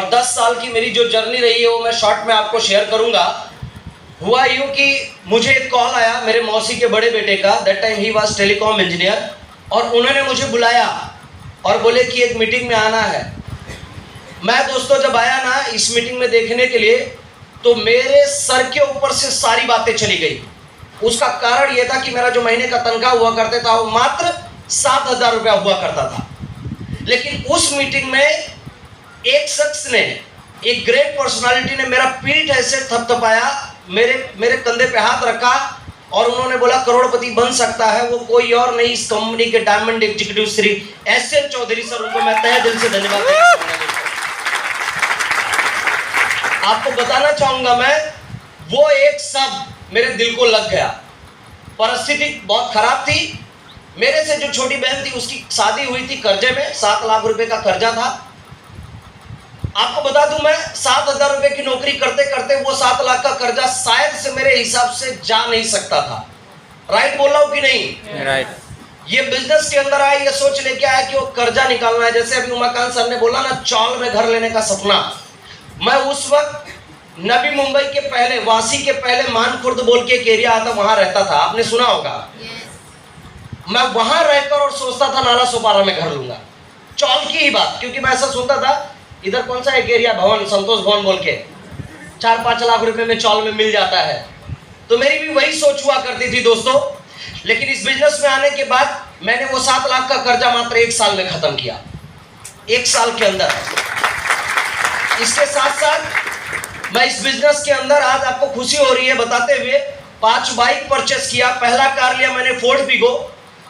और 10 साल की मेरी जो जर्नी रही है वो मैं शॉर्ट में आपको शेयर करूंगा। हुआ यूँ कि मुझे एक कॉल आया मेरे मौसी के बड़े बेटे का, that time he was telecom engineer, और उन्होंने मुझे बुलाया और बोले कि एक मीटिंग में आना है। मैं दोस्तों जब आया ना इस मीटिंग में देखने के लिए, तो मेरे सर के ऊपर से सारी बातें चली गई। उसका कारण यह था कि मेरा जो महीने का तनख्वाह हुआ करता था वो मात्र 7,000 रुपया हुआ करता था। लेकिन उस मीटिंग में एक शख्स ने, एक ग्रेट पर्सनालिटी ने मेरा पीठ ऐसे थपथपाया, मेरे कंधे पे हाथ रखा और उन्होंने बोला करोड़पति बन सकता है वो कोई और नहीं, इस कंपनी के diamond executive Shri S N. Chaudhary sir, उनको मैं तहे दिल से धन्यवाद देना चाहूंगा। आपको बताना चाहूंगा मैं, वो एक शब्द मेरे दिल को लग गया। परिस्थिति बहुत खराब थी। मेरे से जो छोटी बहन थी उसकी शादी हुई थी कर्जे में, 7 लाख रुपए का कर्जा था। आपको बता दूं मैं 7,000 रुपए की नौकरी करते करते वो 7 लाख का कर्जा शायद से मेरे हिसाब से जा नहीं सकता था। राइट बोल रहा हूं कि नहीं? राइट। ये बिजनेस के अंदर आया, ये सोच लेके आया कि वो कर्जा निकालना है। जैसे अभी उमाकांत सर ने बोला ना, चौल में घर लेने का सपना। मैं उस वक्त नबी मुंबई के पहले, वासी के पहले मानखुर्द बोल के एक एरिया आता, वहां रहता था, आपने सुना होगा। मैं वहां रहकर और सोचता था नाला सोपारा में घर लूंगा, चौल की ही बात, क्योंकि मैं ऐसा सुनता था इधर कौन सा एक एरिया भवन, संतोष भवन बोल के 4-5 लाख रुपए में चौल में मिल जाता है। तो मेरी भी वही सोच हुआ करती थी दोस्तों। लेकिन इस बिजनेस में आने के बाद मैंने वो 7 लाख का कर्जा मात्र 1 साल में खत्म किया, 1 साल के अंदर। इसके साथ साथ मैं इस बिजनेस के अंदर आज आपको खुशी हो रही है बताते हुए 5 बाइक परचेस किया। पहला कार लिया मैंने फोर्ड फिगो,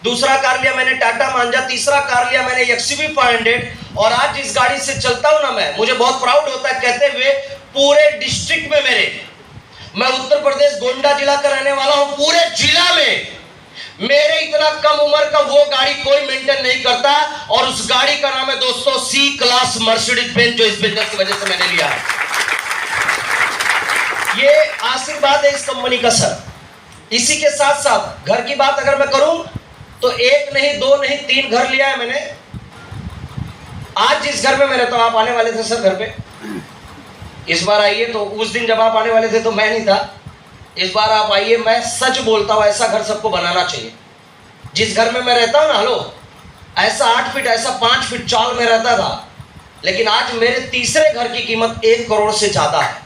दूसरा कार लिया मैंने टाटा मांजा, तीसरा कार लिया मैंने एक्सयूवी 500। और आज जिस गाड़ी से चलता हूं ना मैं, मुझे बहुत प्राउड होता है कहते हुए, पूरे डिस्ट्रिक्ट में मैं उत्तर प्रदेश गोंडा जिला का रहने वाला हूं, पूरे जिला में मेरे इतना कम उम्र का वो गाड़ी कोई मेंटेन नहीं करता। और उस गाड़ी का नाम है दोस्तों सी क्लास मर्सिडीज बेंज, जो इस बिजनेस की वजह से मैंने लिया है। ये आशीर्वाद है इस कंपनी का सर। इसी के साथ साथ घर की बात अगर मैं करूं तो 1 नहीं 2 नहीं 3 घर लिया है मैंने। आज जिस घर में मैं रहता हूं, आप आने वाले थे सर घर पे, इस बार आइए। तो उस दिन जब आप आने वाले थे तो मैं नहीं था, इस बार आप आइए। मैं सच बोलता हूं, ऐसा घर सबको बनाना चाहिए। जिस घर में मैं रहता हूं ना, हेलो, ऐसा 8 फीट, ऐसा 5 फीट चौल में रहता था, लेकिन आज मेरे तीसरे घर की कीमत 1 करोड़ से ज्यादा है।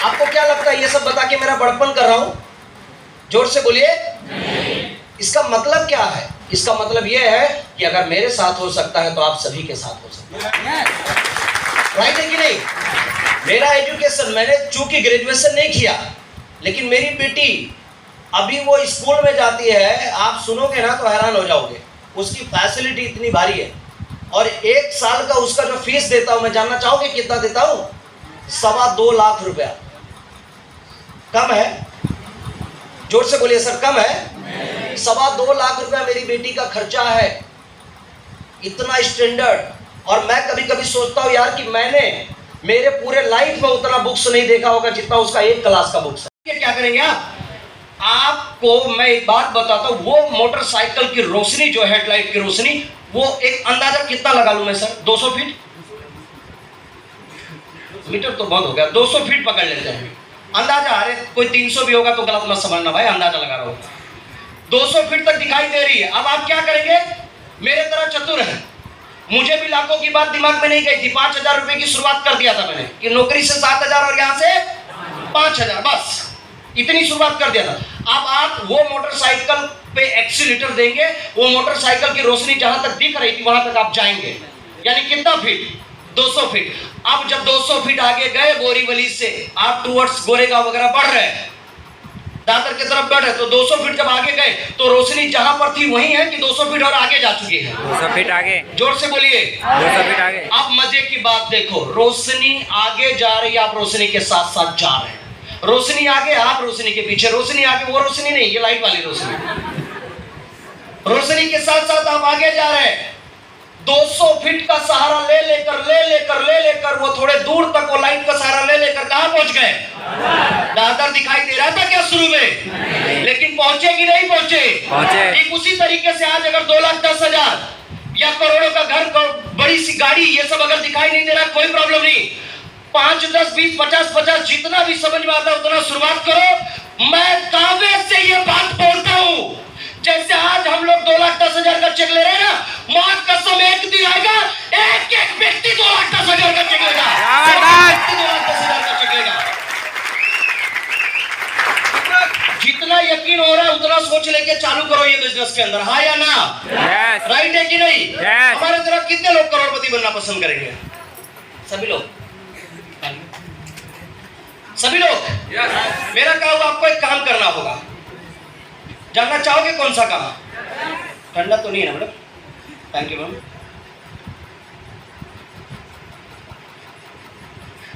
आपको क्या लगता है ये सब बता के मेरा बड़पन कर रहा हूं? जोर से बोलिए। इसका मतलब क्या है? इसका मतलब यह है कि अगर मेरे साथ हो सकता है तो आप सभी के साथ हो सकता है। राइट है कि नहीं? मेरा एजुकेशन, मैंने चूंकि ग्रेजुएशन नहीं किया, लेकिन मेरी बेटी अभी वो स्कूल में जाती है, आप सुनोगे ना तो हैरान हो जाओगे। उसकी फैसिलिटी इतनी भारी है। और 1 साल का उसका जो फीस देता हूं, मैं जानना चाहोगे कितना देता हूं? 2.25 लाख रुपया। कम है? जोर से बोलिए सर, कम है? 2.25 लाख रुपया मेरी बेटी का खर्चा है। इतना स्टैंडर्ड। और मैं कभी कभी सोचता हूं यार कि मैंने मेरे पूरे लाइफ में उतना बुक्स नहीं देखा होगा जितना उसका 1 क्लास का बुक्स है। क्या करेंगे आप? आपको मैं एक बात बताता हूं, वो मोटरसाइकिल की रोशनी जो हेडलाइट की रोशनी, वो एक अंदाजा कितना लगा लूं मैं सर? 200 फीट? मीटर तो बहुत हो गया, 200 फीट पकड़ लेते हैं अंदाजा। अरे कोई 300 भी होगा तो गलत मत समझना भाई, अंदाजा लगा रहा हूं। 200 फीट तक दिखाई दे रही है। अब आप क्या करेंगे? मेरे तरह चतुर है। मुझे भी लाखों की बात दिमाग में नहीं गई थी। 5,000 रुपए की शुरुआत कर दिया था मैंने, कि नौकरी से 7,000 और यहां से 5,000, बस इतनी शुरुआत कर दिया था। अब आप वो मोटरसाइकिल पे एक्सीलेटर देंगे, वो मोटरसाइकिल की रोशनी जहां तक दिख रही थी वहां तक आप जाएंगे। यानी कितना फीट? 200 फीट। अब जब 200 फीट आगे गए बोरीवली से, आप टूवर्ड्स गोरेगांव वगैरह बढ़ रहे हैं, दादर की तरफ बढ़ रहे, तो 200 फीट जब आगे गए तो रोशनी जहां पर थी वही है कि 200 फीट और आगे जा चुकी है? 200 फीट आगे। जोर से बोलिए। 200 फीट आगे। अब मजे की बात देखो, रोशनी आगे जा रही है, आप रोशनी के साथ साथ जा रहे हैं। रोशनी आगे, आप रोशनी के पीछे। रोशनी आगे, वो रोशनी नहीं, ये लाइट वाली रोशनी। रोशनी के साथ साथ आप आगे जा रहे हैं। 200 फीट का सहारा ले लेकर वो थोड़े दूर तक वो लाइट का सहारा ले लेकर कहां पहुंच गए? दादर दिखाई दे रहा था क्या शुरू में? लेकिन पहुंचे कि नहीं पहुंचे? ठीक उसी तरीके से आज अगर 2,10,000 या करोड़ों का घर, बड़ी बड़ी सी गाड़ी, ये सब अगर दिखाई नहीं दे रहा कोई प्रॉब्लम नहीं। 5, 10, 20, 50, जितना भी समझ में आता है उतना शुरुआत करो। मैं दावे से ये बात बोलता हूं, जैसे आज हम लोग 2,10,000 का चेक ले रहे हैं ना, मां कसम एक दिन आएगा एक एक व्यक्ति 2,10,000 का चेक लेगा, 2,10,000 का चेक लेगा। जितना यकीन हो रहा है उतना सोच लेके चालू करो ये बिजनेस के अंदर, हाँ या ना? yes. राइट है कि नहीं? yes. हमारे तरफ कितने लोग करोड़पति बनना पसंद करेंगे? सभी लोग, सभी लोग। yes. मेरा क्या होगा, आपको एक काम करना होगा। जानना चाहोगे कौन सा काम? ठंडा तो नहीं है ना मैडम? Thank you ma'am.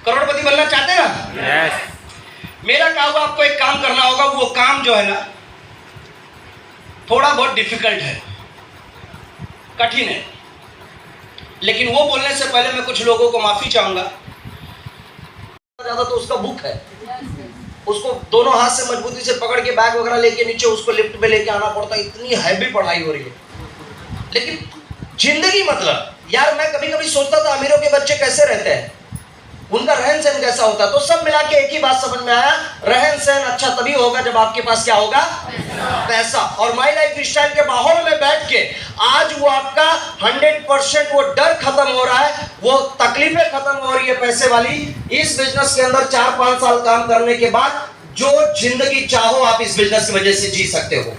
करोड़पति बनना चाहते हैं ना? yes. मेरा क्या होगा, आपको एक काम करना होगा। वो काम जो है ना थोड़ा बहुत डिफिकल्ट है, कठिन है, लेकिन वो बोलने से पहले मैं कुछ लोगों को माफी चाहूंगा। ज्यादा तो उसका बुक है, उसको दोनों हाथ से मजबूती से पकड़ के बैग वगैरह लेके नीचे उसको लिफ्ट में लेके आना पड़ता है, इतनी हैवी पढ़ाई हो रही है। लेकिन जिंदगी मतलब यार, मैं कभी कभी सोचता था अमीरों के बच्चे कैसे रहते हैं, उनका रहन सहन कैसा होता है। तो सब मिला के एक ही बात समझ में आया, रहन सहन अच्छा तभी होगा जब आपके पास क्या होगा, पैसा। और माई लाइफ स्टाइल के माहौल में बैठ के आज वो आपका 100% वो डर खत्म हो रहा है, वो तकलीफें खत्म हो रही है पैसे वाली। इस बिजनेस के अंदर 4-5 साल काम करने के बाद जो जिंदगी चाहो आप इस बिजनेस की वजह से जी सकते हो।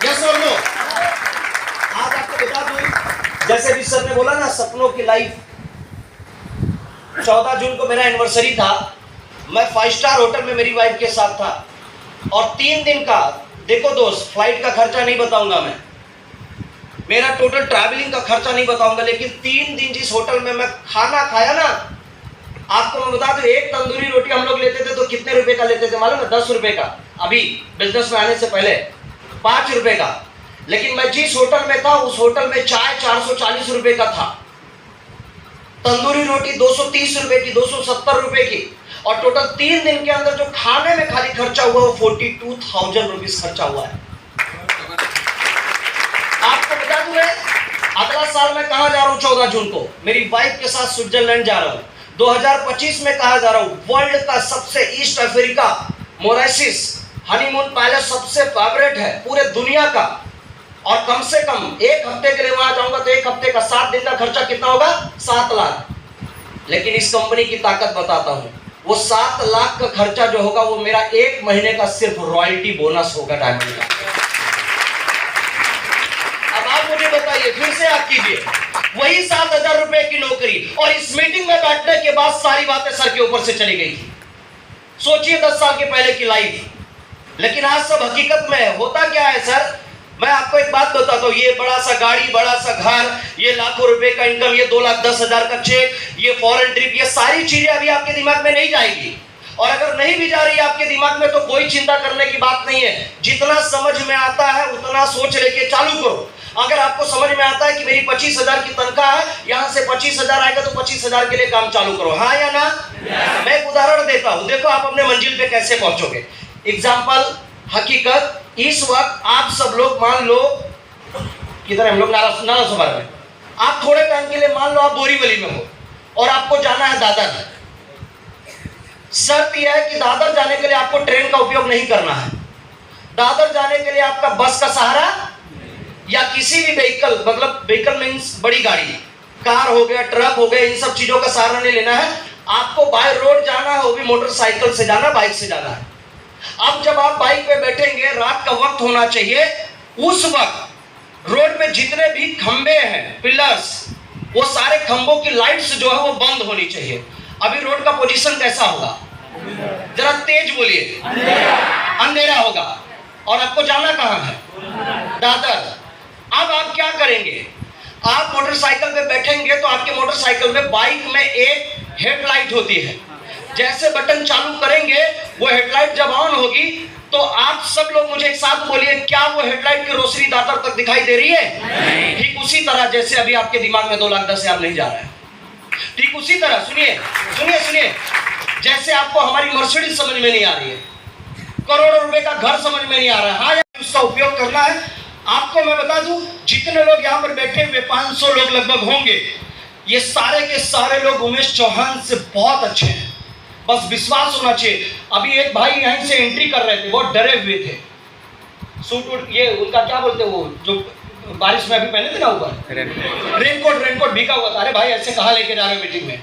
यस और नो? आज आपको बता दूं, जैसे भी सर ने बोला ना सपनों की लाइफ, 14 जून को मेरा एनिवर्सरी था। मैं 5 स्टार होटल में मेरी वाइफ के साथ था और 3 दिन का, देखो दोस्त, फ्लाइट का खर्चा नहीं बताऊंगा मैं, मेरा टोटल ट्रैवलिंग का खर्चा नहीं बताऊंगा, लेकिन 3 दिन जिस होटल में मैं खाना खाया ना, आपको मैं बता दूं, एक तंदूरी रोटी हम लोग लेते थे तो कितने रुपए का लेते थे मालूम है? 10 रुपए का। अभी बिजनेस में आने से पहले 5 रुपए का। लेकिन मैं जिस होटल में था उस होटल में चाय 440 रुपए का था, तंदूरी रोटी 230 रुपए की, 270 रुपए की, और टोटल 3 दिन के अंदर जो खाने में खाली खर्चा हुआ वो 42,000 रुपीज खर्चा हुआ है। आपको बता दूं, मैं अगला साल मैं कहां जा रहा हूं? 14 जून को मेरी वाइफ के साथ स्विट्जरलैंड जा रहा हूं। 2025 में कहा जा रहा हूं, वर्ल्ड का सबसे ईस्ट अफ्रीका मोरेसिस हनीमून पैलेस सबसे फेवरेट है पूरे दुनिया का, और कम से कम 1 हफ्ते के लिए वहां जाऊंगा तो 1 हफ्ते का 7 दिन का खर्चा कितना होगा? 7 लाख। लेकिन इस कंपनी की ताकत बताता हूं, वो 7 लाख का खर्चा जो होगा वो मेरा 1 महीने का सिर्फ रॉयल्टी बोनस होगा डायमंड का। अब आप मुझे बताइए, फिर से आप कीजिए, वही 7,000 रुपए की नौकरी, और इस मीटिंग में बैठने के बाद सारी बातें सर के ऊपर से चली गई थी। सोचिए 10 साल के पहले की लाइफ। लेकिन आज सब हकीकत में है। होता क्या है सर, मैं आपको एक बात बताता हूँ, ये बड़ा सा गाड़ी, बड़ा सा घर, ये लाखों रुपए का इनकम, ये 2,10,000 का चेक, ये फॉरेन ट्रिप, ये सारी चीजें अभी आपके दिमाग में नहीं जाएगी। और अगर नहीं भी जा रही है आपके दिमाग में तो कोई चिंता करने की बात नहीं है। जितना समझ में आता है उतना सोच लेके चालू करो। अगर आपको समझ में आता है कि मेरी 25,000 की तनख्वाह है, यहाँ से 25,000 आएगा तो 25,000 के लिए काम चालू करो, हाँ या ना? मैं एक उदाहरण देता हूँ, देखो आप अपने मंजिल पे कैसे पहुंचोगे। एग्जाम्पल, हकीकत, इस वक्त आप सब लोग मान लो किधर हम लोग, नाला सभा में, आप थोड़े टाइम के लिए मान लो आप बोरीवली में हो और आपको जाना है दादर। शर्त यह है कि दादर जाने के लिए आपको ट्रेन का उपयोग नहीं करना है। दादर जाने के लिए आपका बस का सहारा या किसी भी व्हीकल, मतलब व्हीकल मीन्स बड़ी गाड़ी, कार हो गया, ट्रक हो गया, इन सब चीजों का सहारा नहीं लेना है। आपको बाय रोड जाना है, वो भी मोटरसाइकिल से जाना, बाइक से जाना है। अब जब आप बाइक पे बैठेंगे, रात का वक्त होना चाहिए, उस वक्त रोड पे जितने भी खंबे हैं, पिलर्स, वो सारे खंभों की लाइट्स जो है वो बंद होनी चाहिए। अभी रोड का पोजीशन कैसा होगा? जरा तेज बोलिए। अंधेरा होगा। और आपको जाना कहां है? दादर। अब आप क्या करेंगे? आप मोटरसाइकिल पे बैठेंगे तो आपके मोटरसाइकिल में, बाइक में एक हेडलाइट होती है। जैसे बटन चालू करेंगे, वो हेडलाइट जब ऑन होगी तो आप सब लोग मुझे एक साथ बोलिए, क्या वो हेडलाइट की रोशनी दादर तक दिखाई दे रही है? ठीक उसी तरह जैसे अभी आपके दिमाग में 2,10,000 नहीं जा रहा है, ठीक उसी तरह सुनिए सुनिए सुनिए, जैसे आपको हमारी मर्सिडीज समझ में नहीं आ रही है, करोड़ों रुपए का घर समझ में नहीं आ रहा है, हाँ उसका उपयोग करना है। आपको मैं बता दूं, जितने लोग यहाँ पर बैठे हुए 500 लोग लगभग होंगे, ये सारे के सारे लोग उमेश चौहान से बहुत अच्छे हैं, बस विश्वास होना चाहिए। अभी एक भाई यहीं से एंट्री कर रहे थे, बहुत डरे हुए थे, सूट ये उनका क्या बोलते वो जो बारिश में अभी पहने थे ना ऊपर रेनकोट भीगा हुआ था। अरे भाई ऐसे कहाँ लेके जा रहे हो मीटिंग में?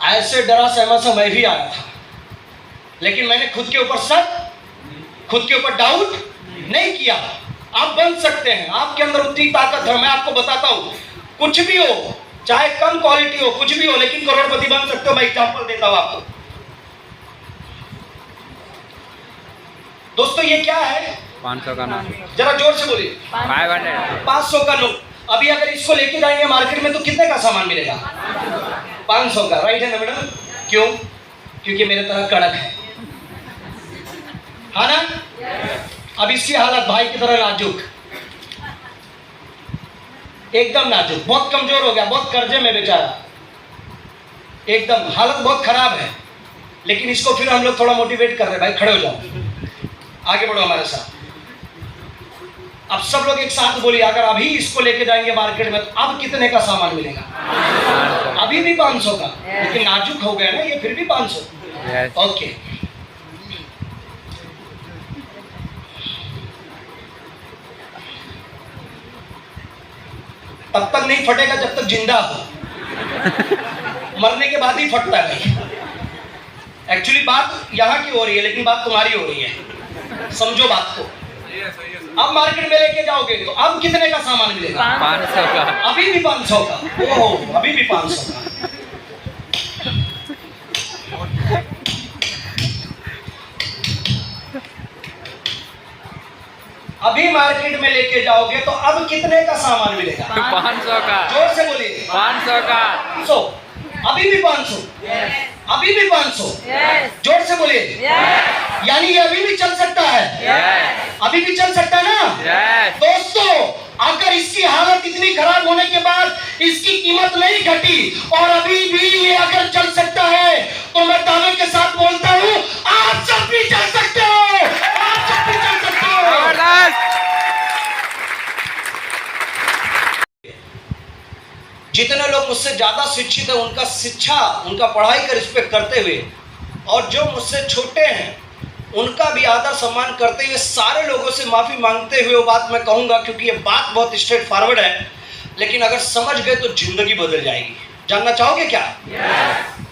ऐसे डरा सहमा सा मैं भी आया था, लेकिन मैंने खुद के ऊपर शक, खुद के ऊपर डाउट नहीं किया। आप बन सकते हैं, आपके अंदर उतनी ताकत है। मैं आपको बताता हूं, कुछ भी हो, चाहे कम क्वालिटी हो, कुछ भी हो, लेकिन करोड़पति बन सकते हो। मैं एग्जांपल देता हूं आपको। दोस्तों ये क्या है? 500 का नोट। जरा जोर से बोलिए। 500 का नोट। अभी अगर इसको लेके जाएंगे मार्केट में तो कितने का सामान मिलेगा? 500 का। राइट है ना मैडम? क्यों? क्योंकि मेरे तरह कड़क है ना? अब इसकी हालत भाई की तरह नाजुक, एकदम नाजुक, बहुत कमजोर हो गया, बहुत कर्जे में बेचारा, एकदम हालत बहुत खराब है। लेकिन इसको फिर हम लोग थोड़ा मोटिवेट कर रहे हैं, भाई खड़े हो जाओ, आगे बढ़ो हमारे साथ। अब सब लोग एक साथ बोलिए, अगर अभी इसको लेके जाएंगे मार्केट में तो अब कितने का सामान मिलेगा? अभी भी 500 का, लेकिन नाजुक हो गया ना ये, फिर भी 500। ओके, तब तक नहीं फटेगा जब तक जिंदा हो, मरने के बाद ही फटता है भाई। एक्चुअली बात यहाँ की हो रही है, लेकिन बात तुम्हारी हो रही है, समझो बात को। अब मार्केट में लेके जाओगे तो अब कितने का सामान मिलेगा? 500 का। अभी भी 500 का। ओह, अभी भी 500 का। अभी मार्केट में लेके जाओगे तो अब कितने का सामान मिलेगा? 500 का। जोर से बोलिए। 500 का। 500। अभी भी 500। अभी भी 500। जोर से बोलिए। यानी ये अभी भी चल सकता है। अभी भी चल सकता है ना? दोस्तों, अगर इसकी हालत इतनी खराब होने के बाद इसकी कीमत नहीं घटी और अभी भी ये अगर चल सकता है, तो मैं दावे के साथ बोलता हूं, आप सब भी चल सकते हो। आप सब भी चल सकते हो। जितने लोग मुझसे ज्यादा शिक्षित है, उनका शिक्षा, उनका पढ़ाई का रिस्पेक्ट करते हुए, और जो मुझसे छोटे हैं उनका भी आदर सम्मान करते हुए, सारे लोगों से माफी मांगते हुए वो बात मैं कहूंगा, क्योंकि ये बात बहुत स्ट्रेट फॉरवर्ड है, लेकिन अगर समझ गए तो जिंदगी बदल जाएगी। जानना चाहोगे क्या?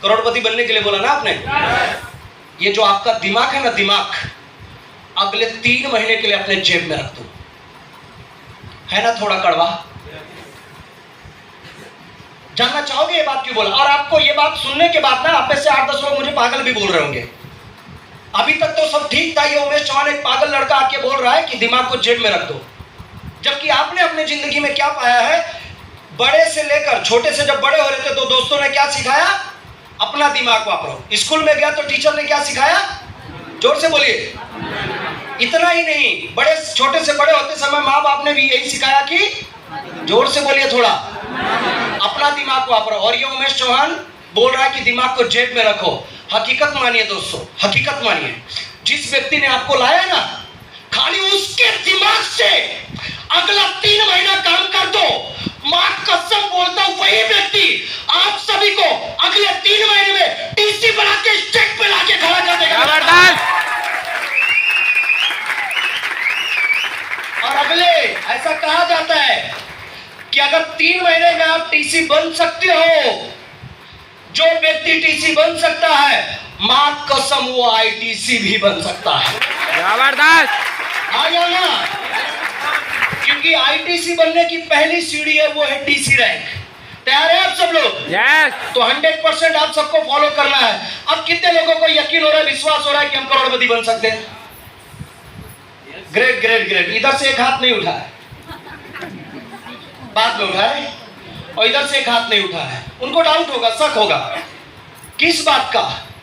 करोड़पति बनने के लिए बोला ना आपने? ये जो आपका दिमाग है ना, दिमाग अगले 3 महीने के लिए अपने जेब में रख दो। है ना थोड़ा कड़वा? जानना चाहोगे ये बात क्यों बोला? और आपको ये बात सुनने के बाद ना आप में से 8-10 लोग मुझे पागल भी बोल रहे होंगे। अभी तक तो सब ठीक था, ये उमेश चौहान एक पागल लड़का आके बोल रहा है कि दिमाग को जेब में रख दो। जबकि आपने अपने जिंदगी में क्या पाया है? बड़े से लेकर छोटे से जब बड़े हो रहे थे तो दोस्तों ने क्या सिखाया? अपना दिमाग वापरो। स्कूल में गया तो टीचर ने क्या सिखाया? जोर से बोलिए। इतना ही नहीं, बड़े छोटे से बड़े होते समय माँ बाप ने भी यही सिखाया कि, जोर से बोलिए थोड़ा, अपना दिमाग वापरो। और ये उमेश चौहान बोल रहा है कि दिमाग को जेब में रखो। हकीकत मानिए दोस्तों, हकीकत मानिए, जिस व्यक्ति ने आपको लाया ना, खाली उसके दिमाग से अगला 3 महीना काम कर दो, मां कसम बोलता हूं, वही व्यक्ति आप सभी को अगले 3 महीने में टीसी बना के स्टेज पे लाके खड़ा कर देगा। और अगले, ऐसा कहा जाता है कि अगर 3 महीने में आप टीसी बन सकते हो, जो व्यक्ति टीसी बन सकता है, मां कसम वो आईटीसी भी बन सकता है। जबरदस्त। आ गया ना? क्योंकि आईटीसी बनने की पहली सीढ़ी है, वो है टीसी रैंक। तैयार है आप सब लोग? यस। तो 100% आप सबको फॉलो करना है। अब कितने लोगों को यकीन हो रहा है, विश्वास हो रहा है कि हम करोड़पति बन सकते हैं? Great great great. इधर से एक हाथ नहीं उठा है, बाद में उठा है, और इधर से एक हाथ नहीं उठा है। उनको डाउट होगा, शक होगा, किस बात का?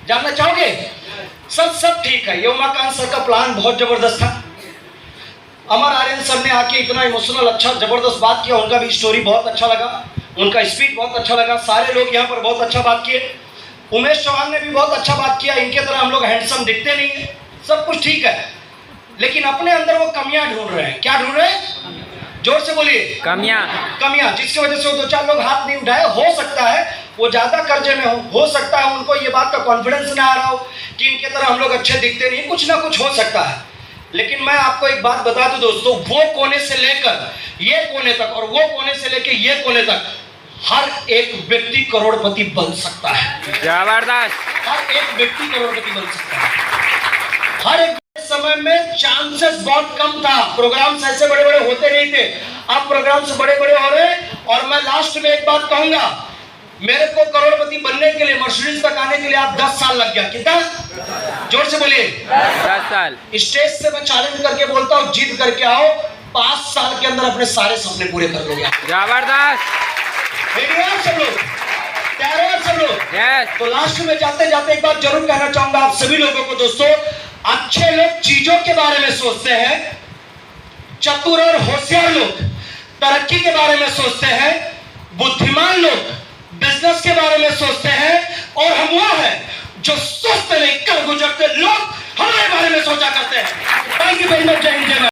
जानना चाहोगे? सब ठीक है। ये उमाकांत सर का प्लान बहुत जबरदस्त था। अमर आर्यन सर ने आके इतना इमोशनल अच्छा जबरदस्त बात किया, उनका भी स्टोरी बहुत अच्छा लगा, उनका स्पीच बहुत अच्छा लगा, सारे लोग यहाँ पर बहुत अच्छा बात किए। उमेश चौहान ने भी बहुत अच्छा बात किया। इनके तरह हम लोग हैंडसम दिखते नहीं है, सब कुछ ठीक है, लेकिन अपने अंदर वो कमियां ढूंढ रहे हैं। क्या ढूंढ रहे हैं? जोर से बोलिए। कमियां। कमियां, जिसकी वजह से वो दो चार लोग हाथ नहीं उठाए। हो सकता है वो ज्यादा कर्जे में हो सकता है उनको ये बात का कॉन्फिडेंस ना आ रहा हो कि इनके तरह हम लोग अच्छे दिखते नहीं, कुछ ना कुछ हो सकता है। लेकिन मैं आपको एक बात बता दूं दोस्तों, वो कोने से लेकर ये कोने तक और वो कोने से लेकर ये कोने तक हर एक व्यक्ति करोड़पति बन सकता है। जबरदस्त। हर एक व्यक्ति करोड़पति बन सकता है। हर एक समय में चांसेस बहुत कम था, प्रोग्राम्स ऐसे बड़े बड़े होते नहीं थे। अब प्रोग्राम्स बड़े बड़े हो रहे हैं। और मैं लास्ट में एक बात कहूंगा, मेरे को करोड़पति बनने के लिए, मर्सिडीज तक आने के लिए आप 10 साल लग गया। कितना? जोर से बोलिए। 10 साल। स्टेज से मैं चैलेंज करके बोलता हूँ, जीत करके आओ, 5 साल के अंदर अपने सारे सपने पूरे कर लोगे। जबरदस्त। सब लोग तैयार हैं? सब लोग? यस। तो लास्ट में जाते जाते एक बात जरूर कहना चाहूंगा आप सभी लोगों को दोस्तों, अच्छे लोग चीजों के बारे में सोचते हैं, चतुर और होशियार लोग तरक्की के बारे में सोचते हैं, बुद्धिमान लोग बिजनेस के बारे में सोचते हैं, और हम वो हैं जो सोचते नहीं कर गुजरते लोग हमारे बारे में सोचा करते हैं। Thank you very much. जय हिंद, जय भारत।